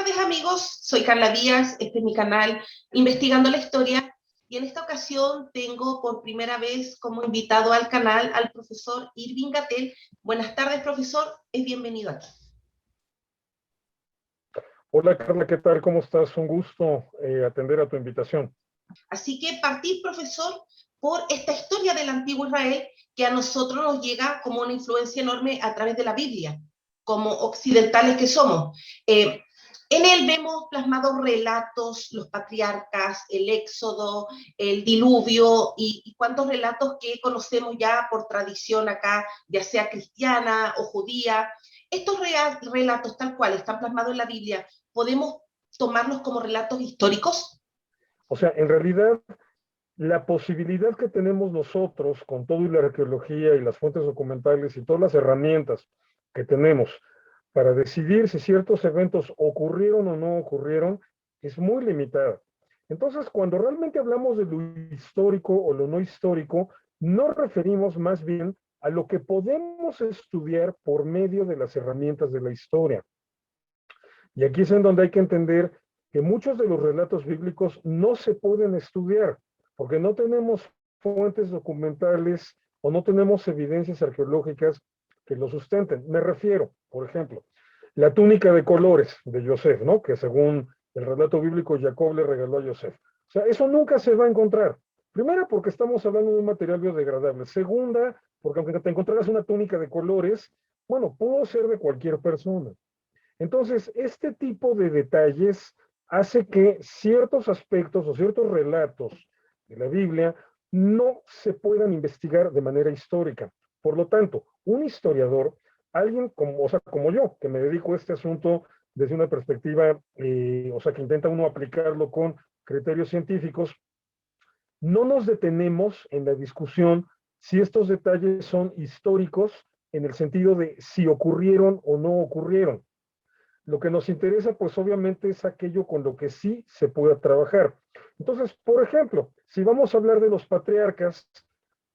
tardes, amigos. Soy Carla Díaz, este es mi canal Investigando la Historia, y en esta ocasión tengo por primera vez como invitado al canal al profesor Irving Gatell. Buenas tardes, profesor, es bienvenido aquí. Hola Carla, ¿qué tal? ¿Cómo estás? Un gusto atender a tu invitación. Así que partir, profesor, por esta historia del antiguo Israel que a nosotros nos llega como una influencia enorme a través de la Biblia, como occidentales que somos. En él vemos plasmados relatos, los patriarcas, el éxodo, el diluvio y cuantos relatos que conocemos ya por tradición acá, ya sea cristiana o judía. Estos relatos tal cual están plasmados en la Biblia, ¿podemos tomarlos como relatos históricos? O sea, en realidad, la posibilidad que tenemos nosotros con todo y la arqueología y las fuentes documentales y todas las herramientas que tenemos para decidir si ciertos eventos ocurrieron o no ocurrieron es muy limitada. Entonces, cuando realmente hablamos de lo histórico o lo no histórico, nos referimos más bien a lo que podemos estudiar por medio de las herramientas de la historia. Y aquí es en donde hay que entender que muchos de los relatos bíblicos no se pueden estudiar, porque no tenemos fuentes documentales o no tenemos evidencias arqueológicas que lo sustenten. Me refiero, por ejemplo, la túnica de colores de Yosef, ¿no? Que según el relato bíblico Jacob le regaló a Yosef. O sea, eso nunca se va a encontrar. Primera, porque estamos hablando de un material biodegradable. Segunda, porque aunque te encontraras una túnica de colores, bueno, pudo ser de cualquier persona. Entonces, este tipo de detalles hace que ciertos aspectos o ciertos relatos de la Biblia no se puedan investigar de manera histórica. Por lo tanto, un historiador, alguien como, o sea, como yo, que me dedico a este asunto desde una perspectiva, o sea, que intenta uno aplicarlo con criterios científicos, no nos detenemos en la discusión si estos detalles son históricos en el sentido de si ocurrieron o no ocurrieron. Lo que nos interesa, pues obviamente es aquello con lo que sí se pueda trabajar. Entonces, por ejemplo, si vamos a hablar de los patriarcas,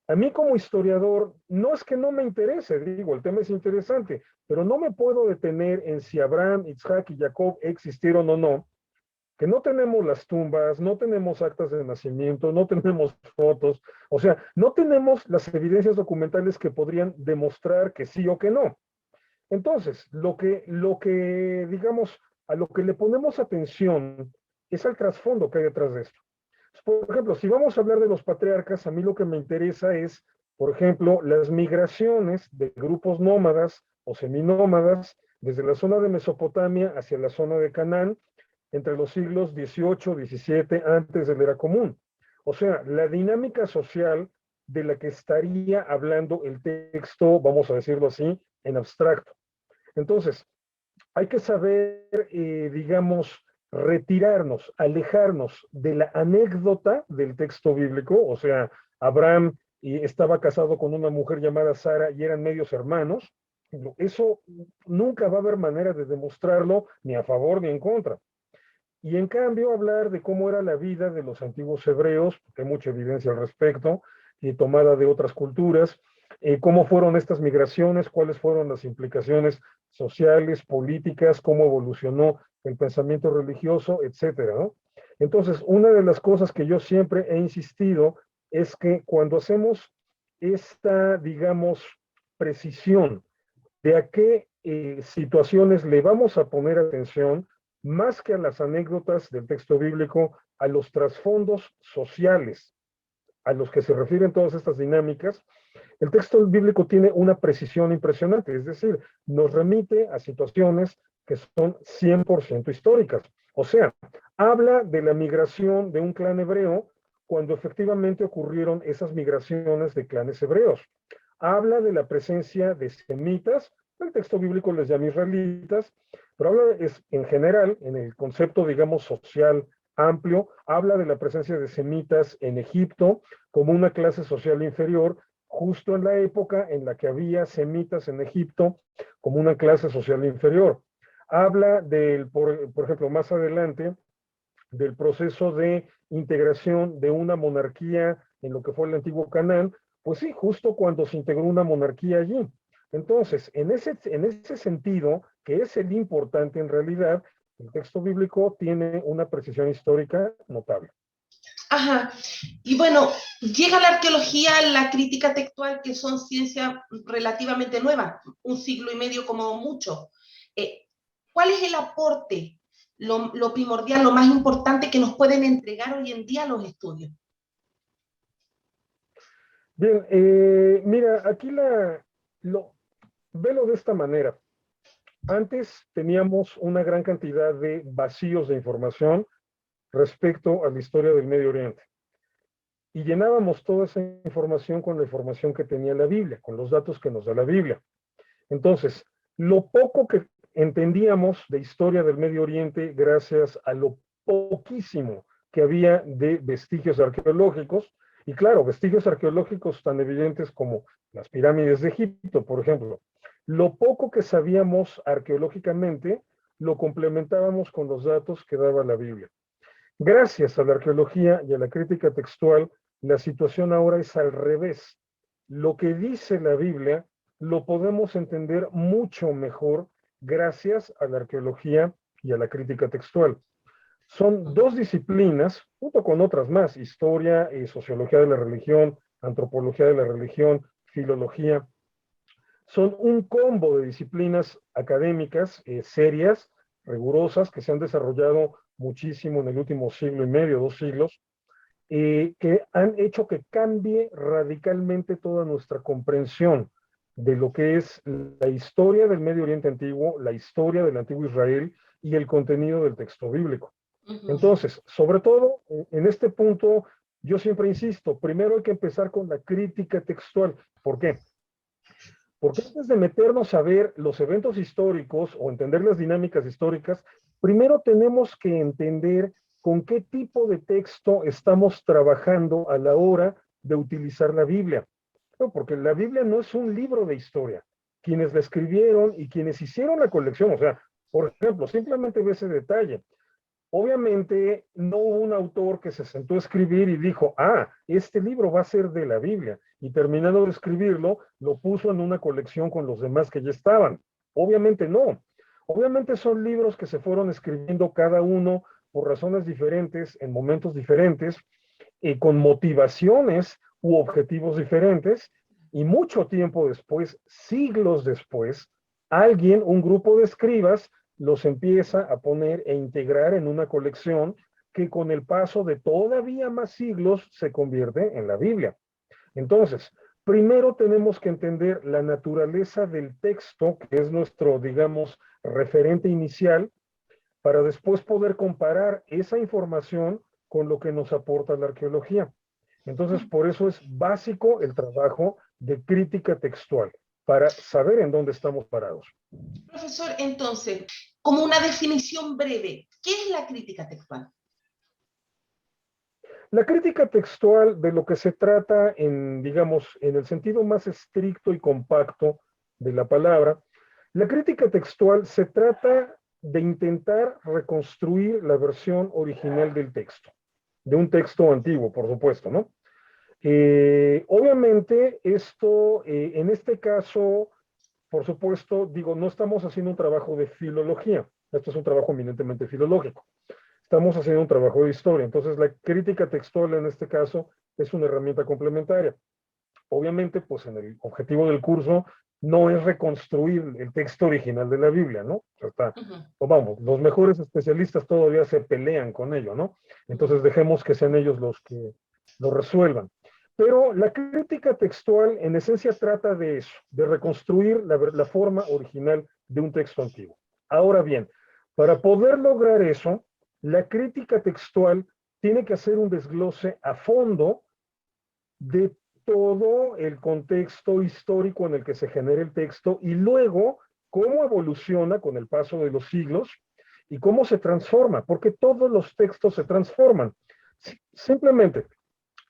a mí como historiador, no es que no me interese, digo, el tema es interesante, pero no me puedo detener en si Abraham, Isaac y Jacob existieron o no, que no tenemos las tumbas, no tenemos actas de nacimiento, no tenemos fotos, o sea, no tenemos las evidencias documentales que podrían demostrar que sí o que no. Entonces, digamos, a lo que le ponemos atención es al trasfondo que hay detrás de esto. Por ejemplo, si vamos a hablar de los patriarcas, a mí lo que me interesa es, por ejemplo, las migraciones de grupos nómadas o seminómadas desde la zona de Mesopotamia hacia la zona de Canaán entre los siglos XVIII, XVII, antes de la era común. O sea, la dinámica social de la que estaría hablando el texto, vamos a decirlo así, en abstracto. Entonces, hay que saber, digamos, retirarnos, alejarnos de la anécdota del texto bíblico, o sea, Abraham estaba casado con una mujer llamada Sara y eran medios hermanos. Eso nunca va a haber manera de demostrarlo ni a favor ni en contra. Y en cambio hablar de cómo era la vida de los antiguos hebreos, porque hay mucha evidencia al respecto, tomada de otras culturas, cómo fueron estas migraciones, cuáles fueron las implicaciones sociales, políticas, cómo evolucionó el pensamiento religioso, etcétera, ¿no? Entonces, una de las cosas que yo siempre he insistido es que cuando hacemos esta, digamos, precisión de a qué situaciones le vamos a poner atención, más que a las anécdotas del texto bíblico, a los trasfondos sociales a los que se refieren todas estas dinámicas, el texto bíblico tiene una precisión impresionante, es decir, nos remite a situaciones que son 100% históricas. O sea, habla de la migración de un clan hebreo cuando efectivamente ocurrieron esas migraciones de clanes hebreos. Habla de la presencia de semitas, el texto bíblico les llama israelitas, pero habla en general, en el concepto, digamos, social amplio, habla de la presencia de semitas en Egipto como una clase social inferior, justo en la época en la que había semitas en Egipto como una clase social inferior. Habla del, por ejemplo, más adelante, del proceso de integración de una monarquía en lo que fue el antiguo Canaán, pues sí, justo cuando se integró una monarquía allí. Entonces, en ese sentido, que es el importante en realidad, El texto bíblico tiene una precisión histórica notable. Ajá. Y bueno, llega la arqueología, la crítica textual, que son ciencias relativamente nuevas, un siglo y medio como mucho. ¿Cuál es el aporte, lo primordial, lo más importante que nos pueden entregar hoy en día los estudios? Bien, mira, aquí velo de esta manera. Antes teníamos una gran cantidad de vacíos de información respecto a la historia del Medio Oriente. Y llenábamos toda esa información con la información que tenía la Biblia, con los datos que nos da la Biblia. Entonces, lo poco que entendíamos de historia del Medio Oriente, gracias a lo poquísimo que había de vestigios arqueológicos, y claro, vestigios arqueológicos tan evidentes como las pirámides de Egipto, por ejemplo, lo poco que sabíamos arqueológicamente lo complementábamos con los datos que daba la Biblia. Gracias a la arqueología y a la crítica textual, la situación ahora es al revés. Lo que dice la Biblia lo podemos entender mucho mejor gracias a la arqueología y a la crítica textual. Son dos disciplinas, junto con otras más, historia y sociología de la religión, antropología de la religión, filología. Son un combo de disciplinas académicas serias, rigurosas, que se han desarrollado muchísimo en el último siglo y medio, 2 siglos, que han hecho que cambie radicalmente toda nuestra comprensión de lo que es la historia del Medio Oriente antiguo, la historia del antiguo Israel y el contenido del texto bíblico. Entonces, sobre todo, en este punto, yo siempre insisto, primero hay que empezar con la crítica textual. ¿Por qué? Porque antes de meternos a ver los eventos históricos o entender las dinámicas históricas, primero tenemos que entender con qué tipo de texto estamos trabajando a la hora de utilizar la Biblia. No, porque la Biblia no es un libro de historia. Quienes la escribieron y quienes hicieron la colección, o sea, por ejemplo, simplemente ve ese detalle. Obviamente no hubo un autor que se sentó a escribir y dijo, este libro va a ser de la Biblia, y terminando de escribirlo, lo puso en una colección con los demás que ya estaban. Obviamente no. Obviamente son libros que se fueron escribiendo cada uno por razones diferentes, en momentos diferentes, con motivaciones u objetivos diferentes, y mucho tiempo después, siglos después, un grupo de escribas, los empieza a poner e integrar en una colección que con el paso de todavía más siglos se convierte en la Biblia. Entonces, primero tenemos que entender la naturaleza del texto, que es nuestro, digamos, referente inicial, para después poder comparar esa información con lo que nos aporta la arqueología. Entonces, por eso es básico el trabajo de crítica textual, para saber en dónde estamos parados. Profesor, entonces, como una definición breve, ¿qué es la crítica textual? La crítica textual, de lo que se trata digamos, en el sentido más estricto y compacto de la palabra, la crítica textual se trata de intentar reconstruir la versión original del texto, de un texto antiguo, por supuesto, ¿no? Obviamente, esto, en este caso, por supuesto, digo, no estamos haciendo un trabajo de filología, esto es un trabajo eminentemente filológico. Estamos haciendo un trabajo de historia, entonces la crítica textual en este caso es una herramienta complementaria. Obviamente, pues en el objetivo del curso no es reconstruir el texto original de la Biblia, ¿no? O sea, vamos, los mejores especialistas todavía se pelean con ello, ¿no? Entonces dejemos que sean ellos los que lo resuelvan. Pero la crítica textual en esencia trata de eso, de reconstruir la forma original de un texto antiguo. Ahora bien, para poder lograr eso, la crítica textual tiene que hacer un desglose a fondo de todo el contexto histórico en el que se genera el texto y luego cómo evoluciona con el paso de los siglos y cómo se transforma, porque todos los textos se transforman. Simplemente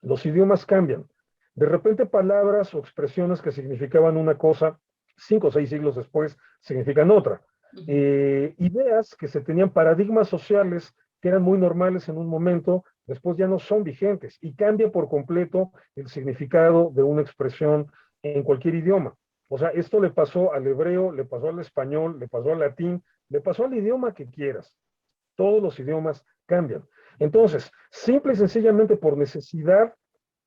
los idiomas cambian. De repente palabras o expresiones que significaban una cosa, 5 o 6 siglos después, significan otra. Ideas que se tenían, paradigmas sociales que eran muy normales en un momento, después ya no son vigentes y cambia por completo el significado de una expresión en cualquier idioma. O sea, esto le pasó al hebreo, le pasó al español, le pasó al latín, le pasó al idioma que quieras. Todos los idiomas cambian. Entonces, simple y sencillamente por necesidad,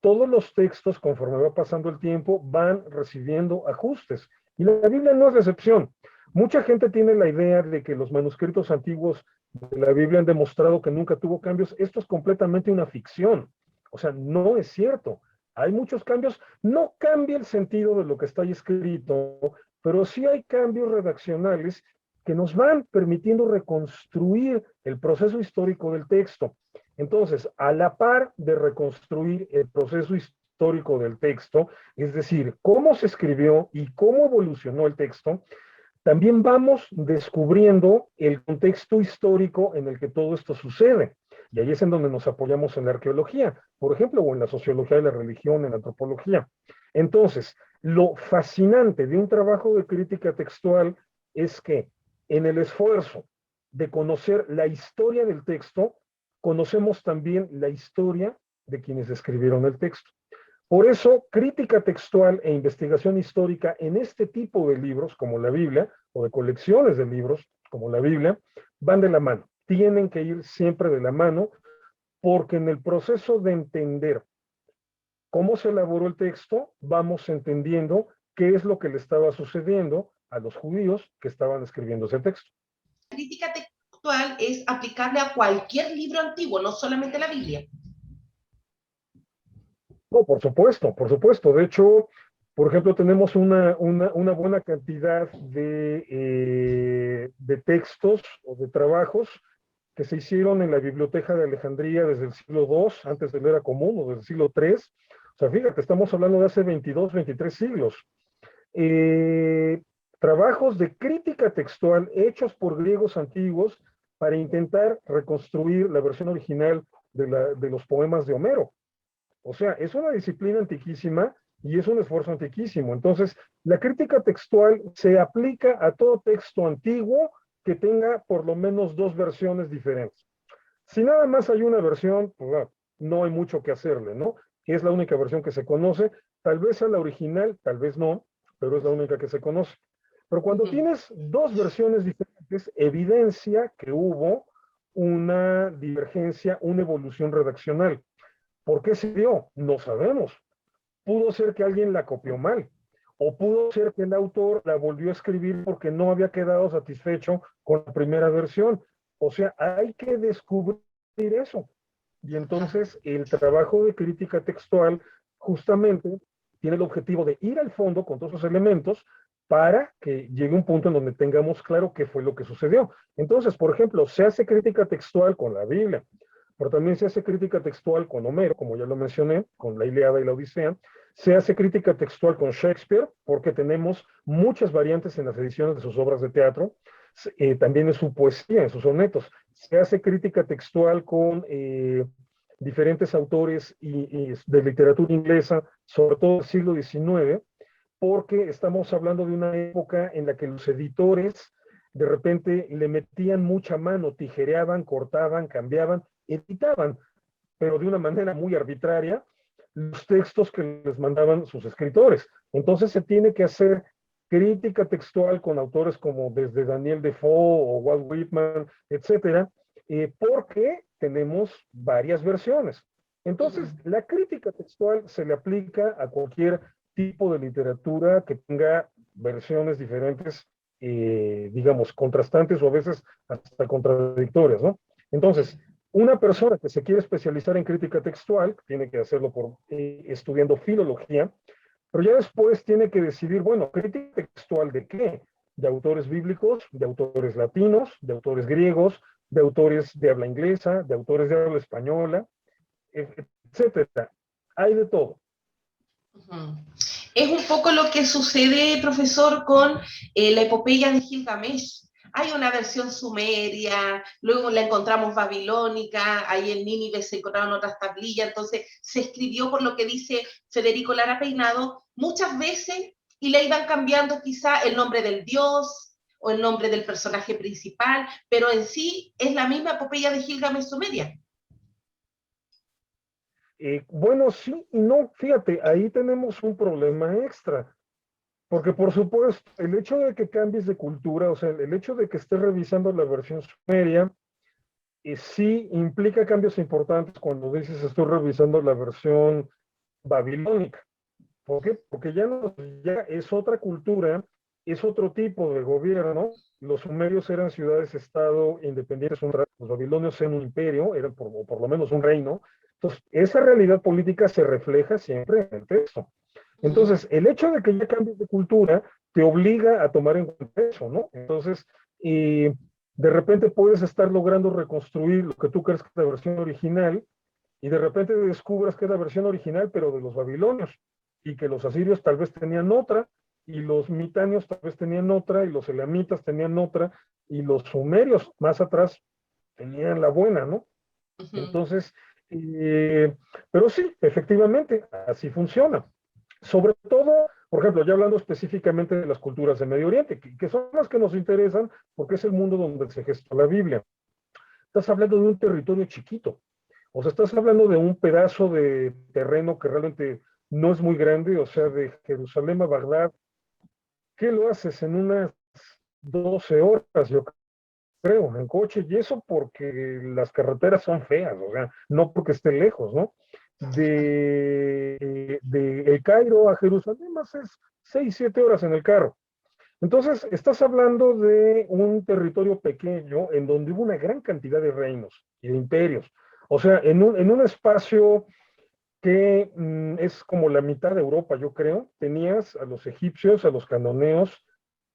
todos los textos, conforme va pasando el tiempo, van recibiendo ajustes. Y la Biblia no es la excepción. Mucha gente tiene la idea de que los manuscritos antiguos de la Biblia han demostrado que nunca tuvo cambios. Esto es completamente una ficción. O sea, no es cierto. Hay muchos cambios. No cambia el sentido de lo que está ahí escrito, pero sí hay cambios redaccionales que nos van permitiendo reconstruir el proceso histórico del texto. Entonces, a la par de reconstruir el proceso histórico del texto, es decir, cómo se escribió y cómo evolucionó el texto, también vamos descubriendo el contexto histórico en el que todo esto sucede. Y ahí es en donde nos apoyamos en la arqueología, por ejemplo, o en la sociología de la religión, en la antropología. Entonces, lo fascinante de un trabajo de crítica textual es que en el esfuerzo de conocer la historia del texto, conocemos también la historia de quienes escribieron el texto. Por eso, crítica textual e investigación histórica en este tipo de libros, como la Biblia, o de colecciones de libros, como la Biblia, van de la mano. Tienen que ir siempre de la mano, porque en el proceso de entender cómo se elaboró el texto, vamos entendiendo qué es lo que le estaba sucediendo a los judíos que estaban escribiendo ese texto. La crítica textual es aplicable a cualquier libro antiguo, no solamente la Biblia. No, por supuesto, por supuesto. De hecho, por ejemplo, tenemos una buena cantidad de textos o de trabajos que se hicieron en la Biblioteca de Alejandría desde el siglo II, antes de la era común, o del siglo III. O sea, fíjate, estamos hablando de hace 22, 23 siglos. Trabajos de crítica textual hechos por griegos antiguos para intentar reconstruir la versión original de los poemas de Homero. O sea, es una disciplina antiquísima y es un esfuerzo antiquísimo. Entonces, la crítica textual se aplica a todo texto antiguo que tenga por lo menos dos versiones diferentes. Si nada más hay una versión, pues no hay mucho que hacerle, ¿no? Es la única versión que se conoce, tal vez a la original, tal vez no, pero es la única que se conoce. Pero cuando tienes dos versiones diferentes, evidencia que hubo una divergencia, una evolución redaccional. ¿Por qué se dio? No sabemos. Pudo ser que alguien la copió mal, o pudo ser que el autor la volvió a escribir porque no había quedado satisfecho con la primera versión. O sea, hay que descubrir eso. Y entonces el trabajo de crítica textual justamente tiene el objetivo de ir al fondo con todos esos elementos para que llegue un punto en donde tengamos claro qué fue lo que sucedió. Entonces, por ejemplo, se hace crítica textual con la Biblia, pero también se hace crítica textual con Homero, como ya lo mencioné, con la Ilíada y la Odisea. Se hace crítica textual con Shakespeare, porque tenemos muchas variantes en las ediciones de sus obras de teatro, también en su poesía, en sus sonetos. Se hace crítica textual con diferentes autores de literatura inglesa, sobre todo del siglo XIX, porque estamos hablando de una época en la que los editores de repente le metían mucha mano, tijereaban, cortaban, cambiaban, editaban, pero de una manera muy arbitraria, los textos que les mandaban sus escritores. Entonces se tiene que hacer crítica textual con autores como desde Daniel Defoe o Walt Whitman, etcétera, porque tenemos varias versiones. Entonces, la crítica textual se le aplica a cualquier tipo de literatura que tenga versiones diferentes, digamos, contrastantes o a veces hasta contradictorias, ¿no? Entonces, una persona que se quiere especializar en crítica textual tiene que hacerlo estudiando filología, pero ya después tiene que decidir, bueno, crítica textual ¿de qué? De autores bíblicos, de autores latinos, de autores griegos, de autores de habla inglesa, de autores de habla española, etcétera. Hay de todo. Es un poco lo que sucede, profesor, con la epopeya de Gilgamesh. Hay una versión sumeria, luego la encontramos babilónica, ahí en Nínive se encontraron otras tablillas, entonces se escribió por lo que dice Federico Lara Peinado muchas veces y le iban cambiando quizá el nombre del dios o el nombre del personaje principal, pero en sí es la misma epopeya de Gilgamesh sumeria. Bueno, sí y no, fíjate, ahí tenemos un problema extra, porque por supuesto, el hecho de que cambies de cultura, o sea, el hecho de que estés revisando la versión sumeria, sí implica cambios importantes cuando dices estoy revisando la versión babilónica. ¿Por qué? Porque ya es otra cultura, es otro tipo de gobierno. Los sumerios eran ciudades-estado independientes, los babilonios eran un imperio, eran por lo menos un reino. Entonces, esa realidad política se refleja siempre en el texto. Entonces, el hecho de que ya cambies de cultura te obliga a tomar en cuenta eso, ¿no? Entonces, de repente puedes estar logrando reconstruir lo que tú crees que es la versión original, y de repente descubras que es la versión original, pero de los babilonios, y que los asirios tal vez tenían otra, y los mitanios tal vez tenían otra, y los elamitas tenían otra, y los sumerios más atrás tenían la buena, ¿no? Entonces, pero sí, efectivamente, así funciona. Sobre todo, por ejemplo, ya hablando específicamente de las culturas de Medio Oriente, que son las que nos interesan porque es el mundo donde se gesta la Biblia. Estás hablando de un territorio chiquito, o sea, estás hablando de un pedazo de terreno que realmente no es muy grande, o sea, de Jerusalén a Bagdad, ¿qué lo haces en unas 12 horas, yo creo, en coche? Y eso porque las carreteras son feas, o sea, no porque esté lejos, ¿no? De El Cairo a Jerusalén más es 6, 7 horas en el carro. Entonces, estás hablando de un territorio pequeño en donde hubo una gran cantidad de reinos y de imperios. O sea, en un espacio que es como la mitad de Europa, yo creo, tenías a los egipcios, a los cananeos,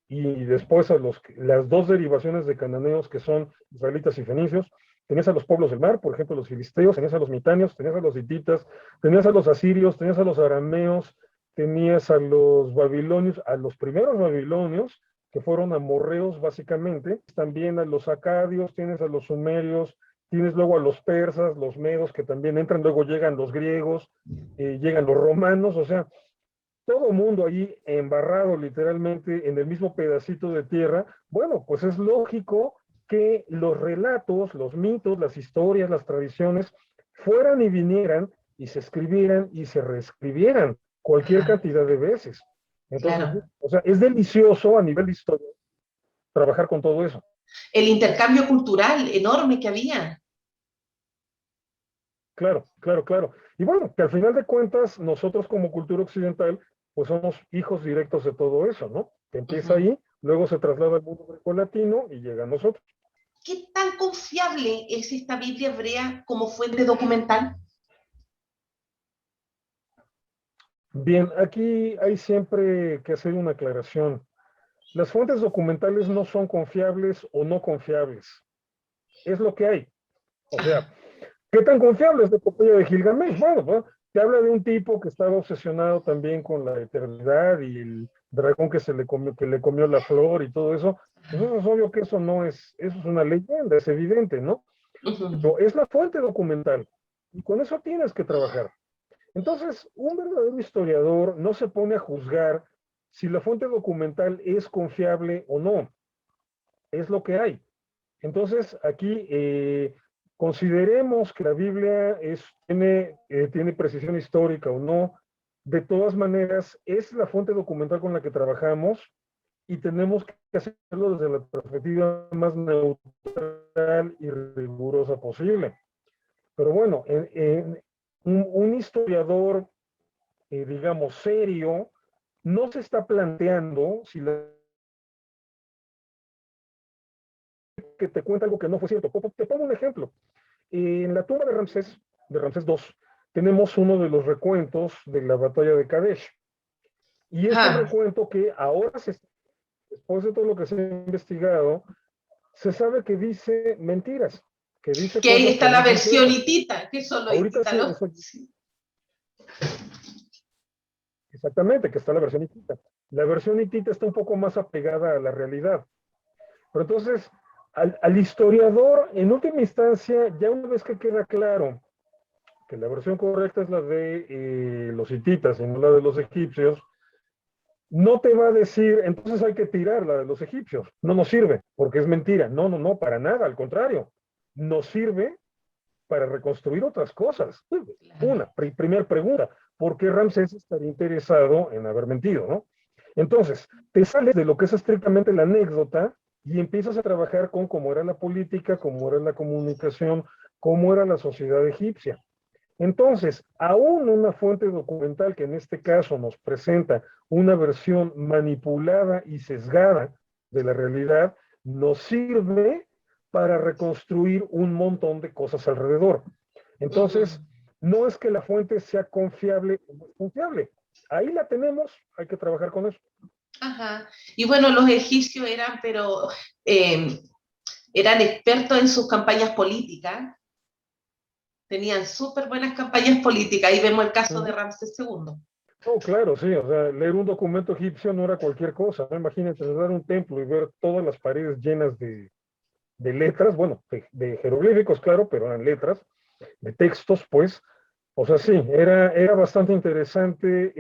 y después las dos derivaciones de cananeos que son israelitas y fenicios. Tenías a los pueblos del mar, por ejemplo, los filisteos, tenías a los mitanios, tenías a los hititas, tenías a los asirios, tenías a los arameos, tenías a los babilonios, a los primeros babilonios, que fueron amorreos básicamente, también a los acadios, tienes a los sumerios, tienes luego a los persas, los medos que también entran, luego llegan los griegos, llegan los romanos, o sea, todo mundo ahí embarrado literalmente en el mismo pedacito de tierra. Bueno, pues es lógico que los relatos, los mitos, las historias, las tradiciones fueran y vinieran y se escribieran y se reescribieran cualquier cantidad de veces. Entonces, Claro. o sea, es delicioso a nivel de historia trabajar con todo eso. El intercambio cultural enorme que había. Claro, claro, claro. Y bueno, que al final de cuentas, nosotros como cultura occidental, pues somos hijos directos de todo eso, ¿no? Que empieza ahí, luego se traslada al mundo grecolatino y llega a nosotros. ¿Qué tan confiable es esta Biblia hebrea como fuente documental? Bien, aquí hay siempre que hacer una aclaración. Las fuentes documentales no son confiables o no confiables. Es lo que hay. O sea, ¿qué tan confiable es la epopeya de Gilgamesh? Bueno, pues, te habla de un tipo que estaba obsesionado también con la eternidad y el dragón que le comió la flor y todo eso. Pues es obvio que eso no es, eso es una leyenda, es evidente, ¿no? Pero es la fuente documental y con eso tienes que trabajar. Entonces, un verdadero historiador no se pone a juzgar si la fuente documental es confiable o no. Es lo que hay. Entonces, aquí consideremos que la Biblia tiene precisión histórica o no. De todas maneras, es la fuente documental con la que trabajamos y tenemos que hacerlo desde la perspectiva más neutral y rigurosa posible. Pero bueno, un historiador, digamos, serio, no se está planteando si que te cuenta algo que no fue cierto. Te pongo un ejemplo. En la tumba de Ramsés II, tenemos uno de los recuentos de la batalla de Kadesh. Y es un recuento que ahora, después de todo lo que se ha investigado, se sabe que dice mentiras. Que dice que ahí cosas está que la no son versión ciertas. hitita, que son los Ahorita hititas, sí, ¿no? Sí. exactamente, que está la versión hitita. La versión hitita está un poco más apegada a la realidad. Pero entonces, al historiador, en última instancia, ya una vez que queda claro que la versión correcta es la de los hititas y no la de los egipcios, no te va a decir, entonces hay que tirar la de los egipcios. No nos sirve, porque es mentira. No, no, no, para nada, al contrario. Nos sirve para reconstruir otras cosas. Una, primera pregunta, ¿por qué Ramsés estaría interesado en haber mentido, no? Entonces, te sales de lo que es estrictamente la anécdota y empiezas a trabajar con cómo era la política, cómo era la comunicación, cómo era la sociedad egipcia. Entonces, aún una fuente documental que en este caso nos presenta una versión manipulada y sesgada de la realidad, nos sirve para reconstruir un montón de cosas alrededor. Entonces, no es que la fuente sea confiable o no confiable. Ahí la tenemos, hay que trabajar con eso. Ajá. Y bueno, los egipcios eran, pero eran expertos en sus campañas políticas, tenían súper buenas campañas políticas, ahí vemos el caso de Ramsés II. Oh, claro, sí, o sea, leer un documento egipcio no era cualquier cosa, ¿no? Imagínate entrar a un templo y ver todas las paredes llenas de letras, bueno, de jeroglíficos, claro, pero eran letras, de textos, pues. O sea, sí, era bastante interesante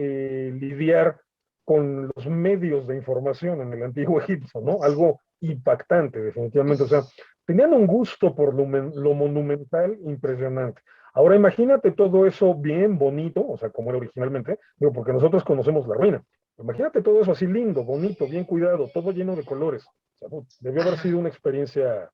lidiar con los medios de información en el antiguo Egipto, ¿no? Algo impactante, definitivamente. O sea, tenían un gusto por lo monumental impresionante. Ahora imagínate todo eso bien bonito, o sea, como era originalmente, digo, porque nosotros conocemos la ruina. Imagínate todo eso así lindo, bonito, bien cuidado, todo lleno de colores. O sea, debió haber Ajá. sido una experiencia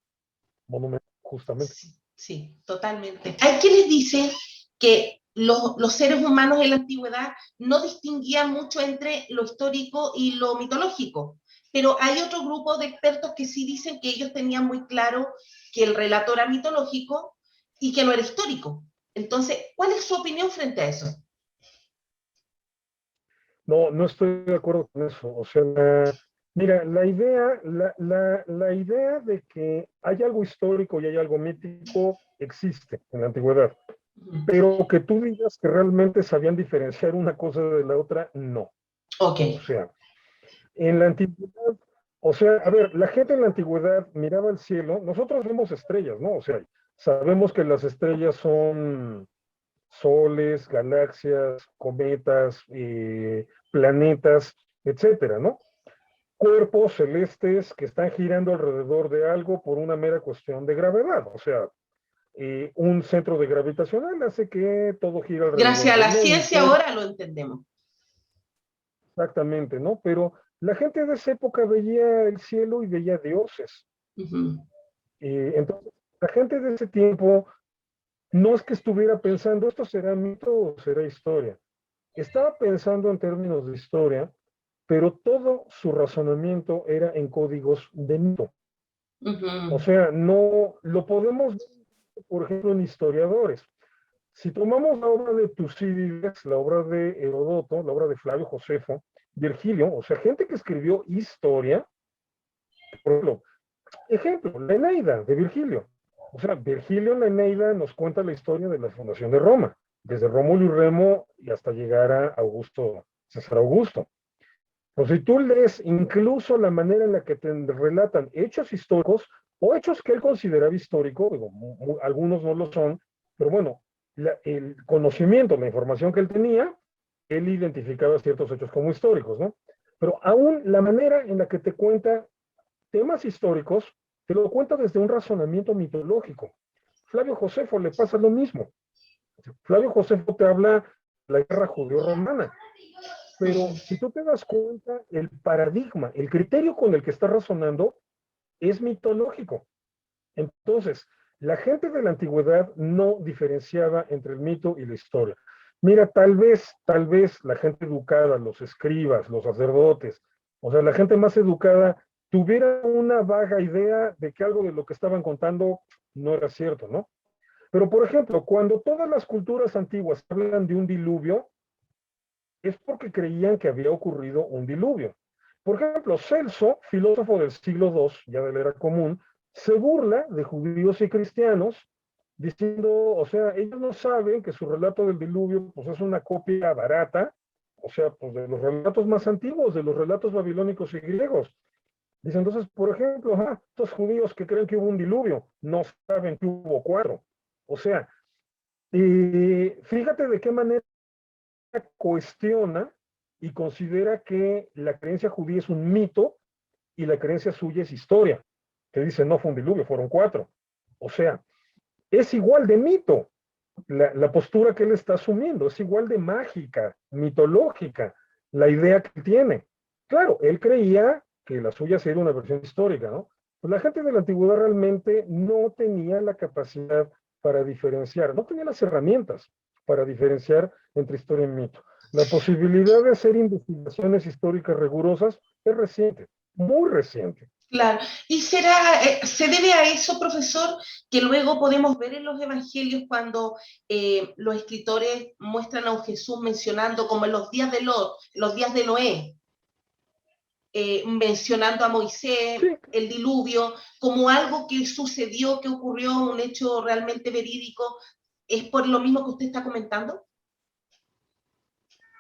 monumental, justamente. Sí, sí, totalmente. Hay quienes dicen que los seres humanos en la antigüedad no distinguían mucho entre lo histórico y lo mitológico, pero hay otro grupo de expertos que sí dicen que ellos tenían muy claro que el relato era mitológico y que no era histórico. Entonces, ¿cuál es su opinión frente a eso? No, no estoy de acuerdo con eso. O sea, mira, la idea de que hay algo histórico y hay algo mítico existe en la antigüedad, pero que tú digas que realmente sabían diferenciar una cosa de la otra, no. Ok. O sea, en la antigüedad, o sea, a ver, la gente en la antigüedad miraba al cielo, nosotros vemos estrellas, ¿no? O sea, sabemos que las estrellas son soles, galaxias, cometas, planetas, etcétera, ¿no? Cuerpos celestes que están girando alrededor de algo por una mera cuestión de gravedad. O sea, un centro de gravitacional hace que todo gira Gracias alrededor a de la él y ciencia todo, ahora lo entendemos. exactamente, ¿no? Pero la gente de esa época veía el cielo y veía dioses. Entonces, la gente de ese tiempo no es que estuviera pensando, esto será mito o será historia. Estaba pensando en términos de historia, pero todo su razonamiento era en códigos de mito. O sea, no lo podemos ver, por ejemplo, en historiadores. Si tomamos la obra de Tucídides, la obra de Heródoto, la obra de Flavio Josefo, Virgilio, o sea, gente que escribió historia, por ejemplo, la Eneida de Virgilio. O sea, Virgilio en la Eneida nos cuenta la historia de la fundación de Roma, desde Rómulo y Remo y hasta llegar a Augusto, César Augusto. Pues si tú lees incluso la manera en la que te relatan hechos históricos o hechos que él consideraba históricos, digo, algunos no lo son, pero bueno, el conocimiento, la información que él tenía, él identificaba ciertos hechos como históricos, ¿no? Pero aún la manera en la que te cuenta temas históricos, te lo cuenta desde un razonamiento mitológico. Flavio Josefo le pasa lo mismo. Flavio Josefo te habla de la guerra judeo-romana, pero si tú te das cuenta, el paradigma, el criterio con el que está razonando es mitológico. Entonces, la gente de la antigüedad no diferenciaba entre el mito y la historia. Mira, tal vez la gente educada, los escribas, los sacerdotes, o sea, la gente más educada tuviera una vaga idea de que algo de lo que estaban contando no era cierto, ¿no? Pero, por ejemplo, cuando todas las culturas antiguas hablan de un diluvio, es porque creían que había ocurrido un diluvio. Por ejemplo, Celso, filósofo del siglo II, ya de la era común, se burla de judíos y cristianos, diciendo, o sea, ellos no saben que su relato del diluvio pues, es una copia barata, o sea, pues de los relatos más antiguos, de los relatos babilónicos y griegos. Dice entonces, por ejemplo, estos judíos que creen que hubo un diluvio, no saben que hubo cuatro. O sea, fíjate de qué manera cuestiona y considera que la creencia judía es un mito y la creencia suya es historia. Que dice, no fue un diluvio, fueron cuatro. O sea, es igual de mito la postura que él está asumiendo, es igual de mágica, mitológica, la idea que tiene. Claro, él creía que la suya sería una versión histórica, ¿no? Pues la gente de la antigüedad realmente no tenía la capacidad para diferenciar, no tenía las herramientas para diferenciar entre historia y mito. La posibilidad de hacer investigaciones históricas rigurosas es reciente, muy reciente. Claro. ¿Y será, se debe a eso, profesor, que luego podemos ver en los evangelios cuando los escritores muestran a un Jesús mencionando como en los días de Lot, los días de Noé, mencionando a Moisés, Sí, el diluvio, como algo que sucedió, que ocurrió, un hecho realmente verídico? ¿Es por lo mismo que usted está comentando?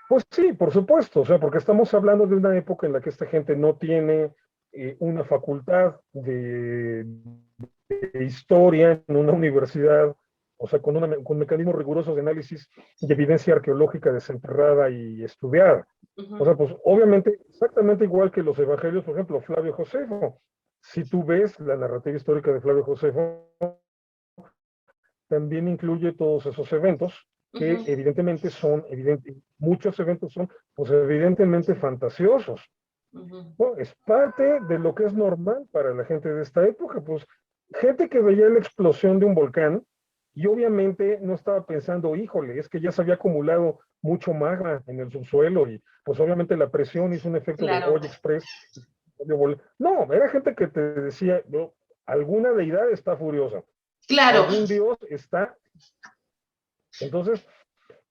pues sí, por supuesto, o sea, porque estamos hablando de una época en la que esta gente no tiene una facultad de historia en una universidad, o sea, con mecanismos rigurosos de análisis y evidencia arqueológica desenterrada y estudiada. Uh O -huh. sea, pues obviamente, exactamente igual que los evangelios, por ejemplo, Flavio Josefo. Si tú ves la narrativa histórica de Flavio Josefo, también incluye todos esos eventos Uh que -huh. evidentemente muchos eventos son, pues evidentemente fantasiosos. Uh -huh. ¿No? Es parte de lo que es normal para la gente de esta época, pues gente que veía la explosión de un volcán y obviamente no estaba pensando, híjole, es que ya se había acumulado mucho magma en el subsuelo y pues obviamente la presión hizo un efecto de Claro, olla express. No, era gente que te decía, no, alguna deidad está furiosa, claro, algún dios está. Entonces,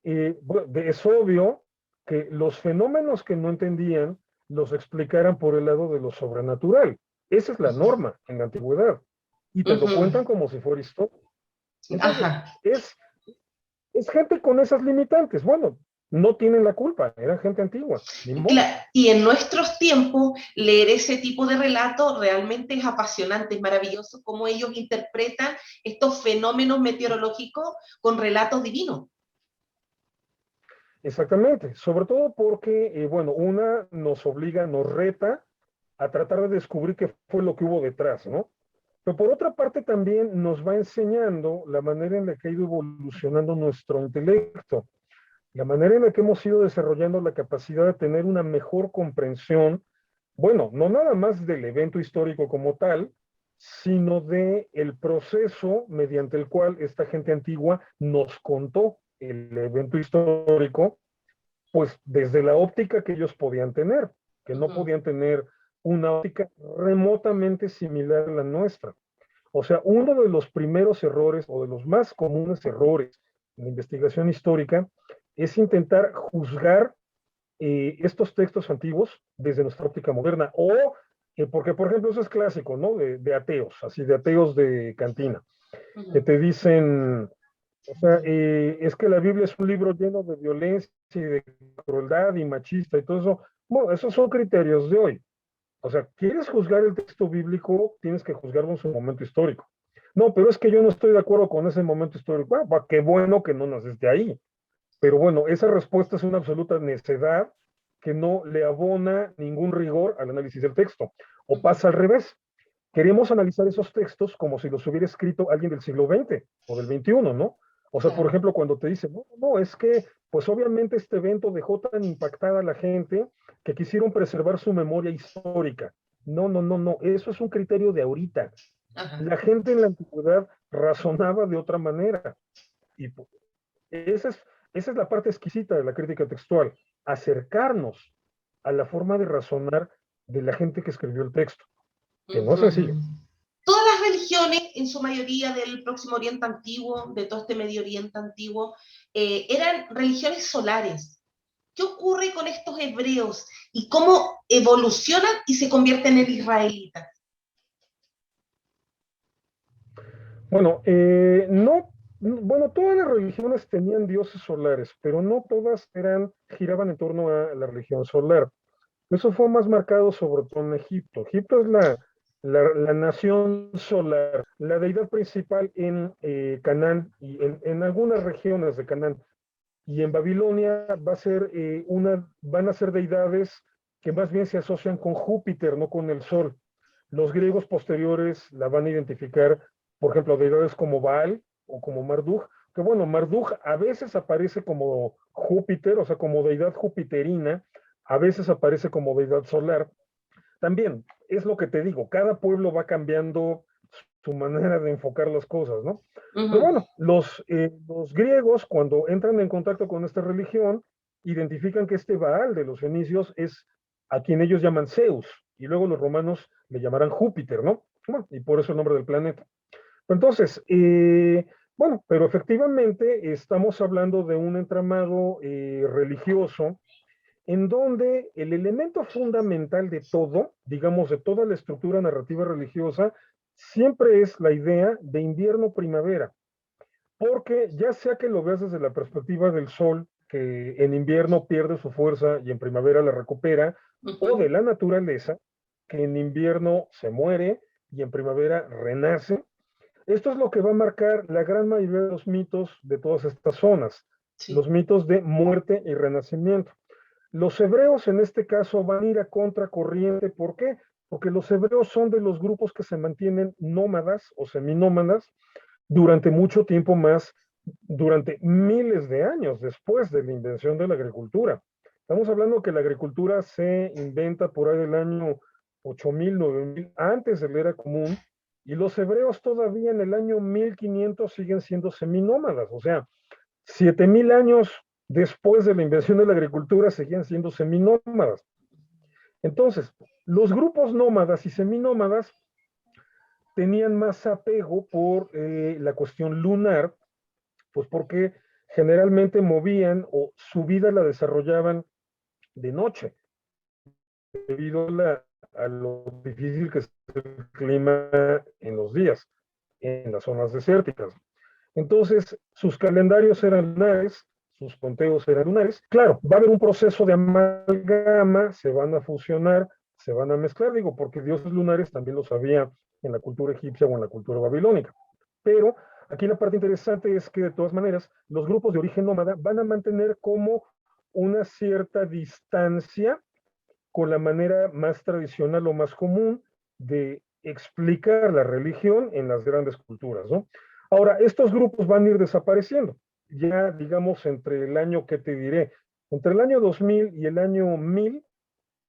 es obvio que los fenómenos que no entendían los explicaran por el lado de lo sobrenatural. Esa es la norma en la antigüedad. Y uh te lo -huh. cuentan como si fuera historia. Entonces, Ajá. es gente con esas limitantes. Bueno, no tienen la culpa, eran gente antigua, ni modo. Y en nuestros tiempos, leer ese tipo de relatos realmente es apasionante, es maravilloso cómo ellos interpretan estos fenómenos meteorológicos con relatos divinos. Exactamente, sobre todo porque, bueno, una nos obliga, nos reta a tratar de descubrir qué fue lo que hubo detrás, ¿no? Pero por otra parte también nos va enseñando la manera en la que ha ido evolucionando nuestro intelecto, la manera en la que hemos ido desarrollando la capacidad de tener una mejor comprensión, bueno, no nada más del evento histórico como tal, sino de el proceso mediante el cual esta gente antigua nos contó el evento histórico, pues desde la óptica que ellos podían tener, que Uh no -huh. podían tener una óptica remotamente similar a la nuestra. O sea, uno de los primeros errores o de los más comunes errores en la investigación histórica es intentar juzgar estos textos antiguos desde nuestra óptica moderna. O, porque por ejemplo, eso es clásico, ¿no? De ateos, así de ateos de cantina, Uh que -huh. te dicen, o sea, es que la Biblia es un libro lleno de violencia y de crueldad y machista y todo eso. Bueno, esos son criterios de hoy. O sea, ¿quieres juzgar el texto bíblico? Tienes que juzgarlo en su momento histórico. No, pero es que yo no estoy de acuerdo con ese momento histórico. Bueno, pues qué bueno que no naciste ahí. Pero bueno, esa respuesta es una absoluta necedad que no le abona ningún rigor al análisis del texto. Uh O -huh. pasa al revés. Queremos analizar esos textos como si los hubiera escrito alguien del siglo XX o del XXI, ¿no? O sea, por Claro. ejemplo, cuando te dicen, no, no, es que, pues obviamente este evento dejó tan impactada a la gente que quisieron preservar su memoria histórica. No, no, no, no, eso es un criterio de ahorita. Ajá. La gente en la antigüedad razonaba de otra manera. Y pues, esa es, esa es la parte exquisita de la crítica textual, acercarnos a la forma de razonar de la gente que escribió el texto, Uh que no es sencillo. -huh. Todas las religiones, en su mayoría del Próximo Oriente Antiguo, de todo este Medio Oriente Antiguo, eran religiones solares. ¿Qué ocurre con estos hebreos y cómo evolucionan y se convierten en israelitas? Bueno, no, bueno, todas las religiones tenían dioses solares, pero no todas giraban en torno a la religión solar. Eso fue más marcado sobre todo en Egipto. Egipto es la nación solar, la deidad principal en Canaán y en algunas regiones de Canaán. Y en Babilonia van a ser deidades que más bien se asocian con Júpiter, no con el Sol. Los griegos posteriores la van a identificar, por ejemplo, deidades como Baal o como Marduk, que bueno, Marduk a veces aparece como Júpiter, o sea, como deidad jupiterina, a veces aparece como deidad solar. También, es lo que te digo, cada pueblo va cambiando su manera de enfocar las cosas, ¿no? Pero Ujú. bueno, los griegos, cuando entran en contacto con esta religión, identifican que este Baal de los fenicios es a quien ellos llaman Zeus, y luego los romanos le llamarán Júpiter, ¿no? Bueno, y por eso el nombre del planeta. Entonces, bueno, pero efectivamente estamos hablando de un entramado religioso en donde el elemento fundamental de todo, digamos, de toda la estructura narrativa religiosa, siempre es la idea de invierno-primavera, porque ya sea que lo veas desde la perspectiva del sol, que en invierno pierde su fuerza y en primavera la recupera, o Ujú. de la naturaleza, que en invierno se muere y en primavera renace. Esto es lo que va a marcar la gran mayoría de los mitos de todas estas zonas, Sí. los mitos de muerte y renacimiento. Los hebreos en este caso van a ir a contracorriente. ¿Por qué? Porque los hebreos son de los grupos que se mantienen nómadas o seminómadas durante mucho tiempo más, durante miles de años después de la invención de la agricultura. Estamos hablando que la agricultura se inventa por ahí del año 8000, 9000, antes de la era común, y los hebreos todavía en el año 1500 siguen siendo seminómadas, o sea, 7000 años después de la invención de la agricultura seguían siendo seminómadas. Entonces, los grupos nómadas y seminómadas tenían más apego por la cuestión lunar, pues porque generalmente movían o su vida la desarrollaban de noche, debido a lo difícil que es el clima en los días, en las zonas desérticas. Entonces, sus calendarios eran lunares, sus conteos eran lunares. Claro, va a haber un proceso de amalgama, se van a fusionar, se van a mezclar, digo, porque dioses lunares también los había en la cultura egipcia o en la cultura babilónica. Pero aquí la parte interesante es que de todas maneras, los grupos de origen nómada van a mantener como una cierta distancia con la manera más tradicional o más común de explicar la religión en las grandes culturas, ¿no? Ahora, estos grupos van a ir desapareciendo. Ya, digamos, entre el año que te diré, entre el año 2000 y el año 1000,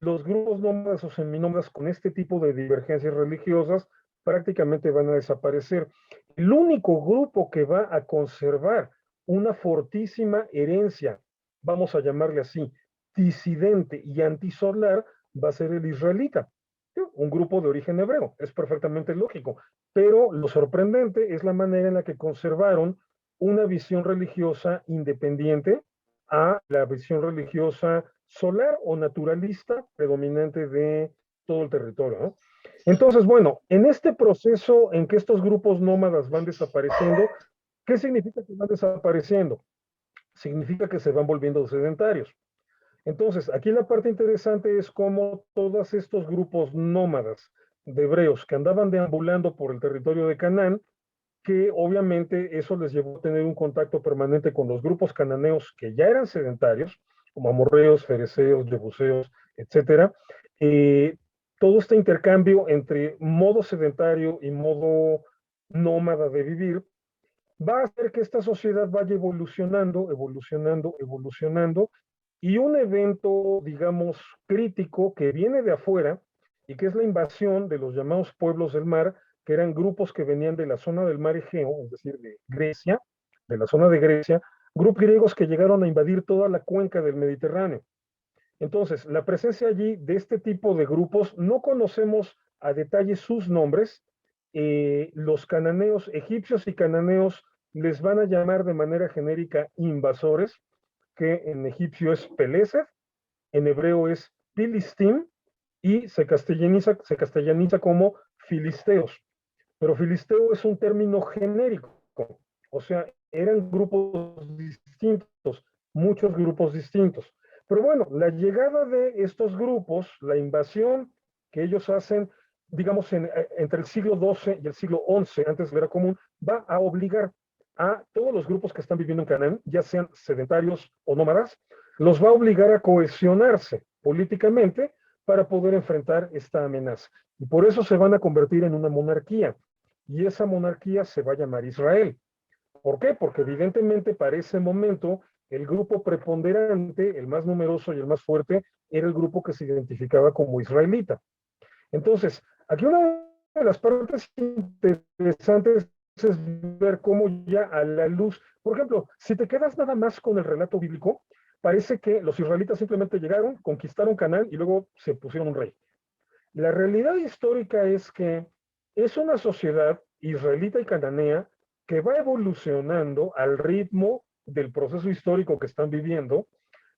los grupos nómadas o seminómadas con este tipo de divergencias religiosas prácticamente van a desaparecer. El único grupo que va a conservar una fortísima herencia, vamos a llamarle así, disidente y antisolar, va a ser el israelita, un grupo de origen hebreo, es perfectamente lógico, pero lo sorprendente es la manera en la que conservaron una visión religiosa independiente a la visión religiosa solar o naturalista predominante de todo el territorio, ¿no? Entonces, bueno, en este proceso en que estos grupos nómadas van desapareciendo, ¿qué significa que van desapareciendo? Significa que se van volviendo sedentarios. Entonces, aquí la parte interesante es cómo todos estos grupos nómadas de hebreos que andaban deambulando por el territorio de Canaán, que obviamente eso les llevó a tener un contacto permanente con los grupos cananeos que ya eran sedentarios, como amorreos, fereceos, jebuseos, etcétera. Eh, Todo este intercambio entre modo sedentario y modo nómada de vivir va a hacer que esta sociedad vaya evolucionando, evolucionando, evolucionando, y un evento, digamos, crítico que viene de afuera y que es la invasión de los llamados pueblos del mar, que eran grupos que venían de la zona del mar Egeo, es decir, de Grecia, de la zona de Grecia, grupos griegos que llegaron a invadir toda la cuenca del Mediterráneo. Entonces, la presencia allí de este tipo de grupos, no conocemos a detalle sus nombres. Los cananeos, egipcios y cananeos, les van a llamar de manera genérica invasores, que en egipcio es Pelesed, en hebreo es Filistim, y se castellaniza como filisteos. Pero filisteo es un término genérico, o sea, eran grupos distintos, muchos grupos distintos. Pero bueno, la llegada de estos grupos, la invasión que ellos hacen, digamos, entre el siglo XII y el siglo XI, antes de la era común, va a obligar a todos los grupos que están viviendo en Canaán, ya sean sedentarios o nómadas, los va a obligar a cohesionarse políticamente para poder enfrentar esta amenaza. Y por eso se van a convertir en una monarquía. Y esa monarquía se va a llamar Israel. ¿Por qué? Porque evidentemente para ese momento el grupo preponderante, el más numeroso y el más fuerte, era el grupo que se identificaba como israelita. Entonces, aquí una de las partes interesantes es ver cómo ya a la luz, por ejemplo, si te quedas nada más con el relato bíblico, parece que los israelitas simplemente llegaron, conquistaron Canaán y luego se pusieron un rey. La realidad histórica es que es una sociedad israelita y cananea que va evolucionando al ritmo del proceso histórico que están viviendo,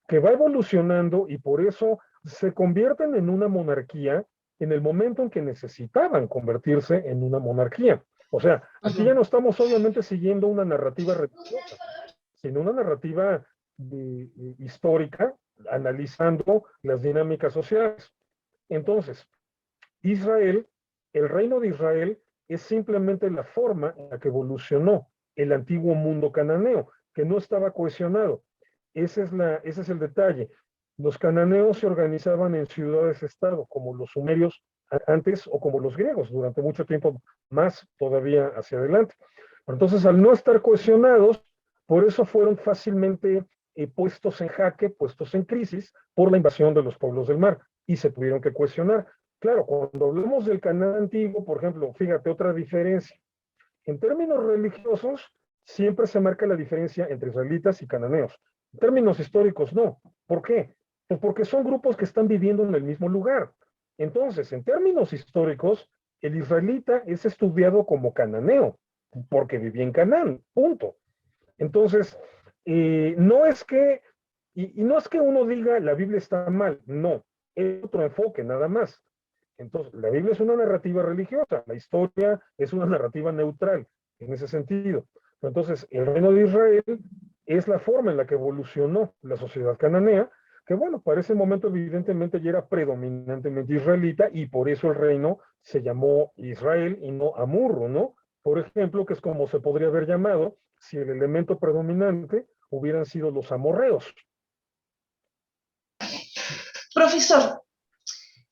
que va evolucionando y por eso se convierten en una monarquía en el momento en que necesitaban convertirse en una monarquía. O sea, aquí ya no estamos obviamente siguiendo una narrativa religiosa, sino una narrativa histórica, analizando las dinámicas sociales. Entonces, Israel, el reino de Israel es simplemente la forma en la que evolucionó el antiguo mundo cananeo, que no estaba cohesionado. Ese es el detalle. Los cananeos se organizaban en ciudades-estado, como los sumerios antes o como los griegos, durante mucho tiempo más todavía hacia adelante. Entonces, al no estar cohesionados, por eso fueron fácilmente puestos en jaque, puestos en crisis por la invasión de los pueblos del mar y se tuvieron que cohesionar. Claro, cuando hablamos del Canaán antiguo, por ejemplo, fíjate otra diferencia. En términos religiosos, siempre se marca la diferencia entre israelitas y cananeos. En términos históricos, no. ¿Por qué? Pues porque son grupos que están viviendo en el mismo lugar. Entonces, en términos históricos, el israelita es estudiado como cananeo, porque vivía en Canaán, punto. Entonces, no es que, y no es que uno diga la Biblia está mal, no, es otro enfoque, nada más. Entonces, la Biblia es una narrativa religiosa, la historia es una narrativa neutral, en ese sentido. Entonces, el reino de Israel es la forma en la que evolucionó la sociedad cananea, que bueno, para ese momento evidentemente ya era predominantemente israelita y por eso el reino se llamó Israel y no Amurro, ¿no? Por ejemplo, que es como se podría haber llamado si el elemento predominante hubieran sido los amorreos. Profesor,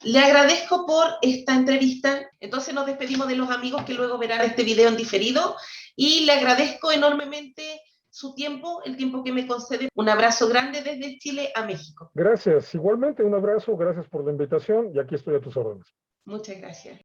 le agradezco por esta entrevista. Entonces nos despedimos de los amigos que luego verán este video en diferido y le agradezco enormemente su tiempo, el tiempo que me concede. Un abrazo grande desde Chile a México. Gracias. Igualmente, un abrazo. Gracias por la invitación y aquí estoy a tus órdenes. Muchas gracias.